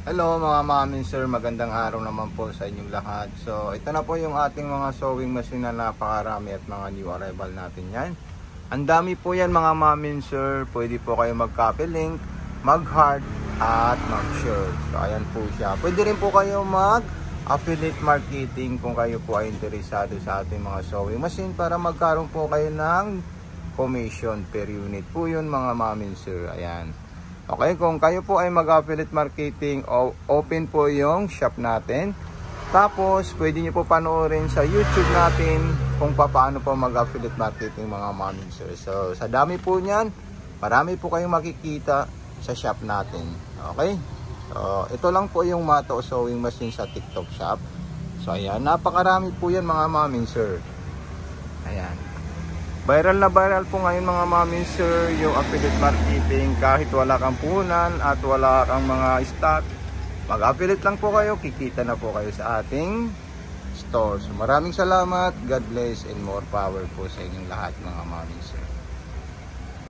Hello mga mami sir, magandang araw naman po sa inyong lahat. So ito na po yung ating mga sewing machine na napakarami at mga new arrival natin yan. Ang dami po yan mga mami sir, pwede po kayo mag-copy link, mag-heart at mag-share. So ayan po siya. Pwede rin po kayo mag-affiliate marketing kung kayo po ay interesado sa ating mga sewing machine para magkaroon po kayo ng commission per unit po yun mga mami sir. Ayan. Okay, kung kayo po ay mag-affiliate marketing, open po yung shop natin. Tapos, pwede nyo po panoorin sa YouTube natin kung paano po mag-affiliate marketing mga mami sir. So, sa dami po niyan, marami po kayong makikita sa shop natin. Okay? So, ito lang po yung Mato Sewing Machine sa TikTok shop. So, ayan, napakarami po yan mga mami sir. Ayan. Viral na viral po ngayon mga mami sir yung affiliate marketing kahit wala kang puhunan at wala kang mga stock. Mag-affiliate lang po kayo, kikita na po kayo sa ating stores. Maraming salamat, God bless and more power po sa inyong lahat mga mami sir.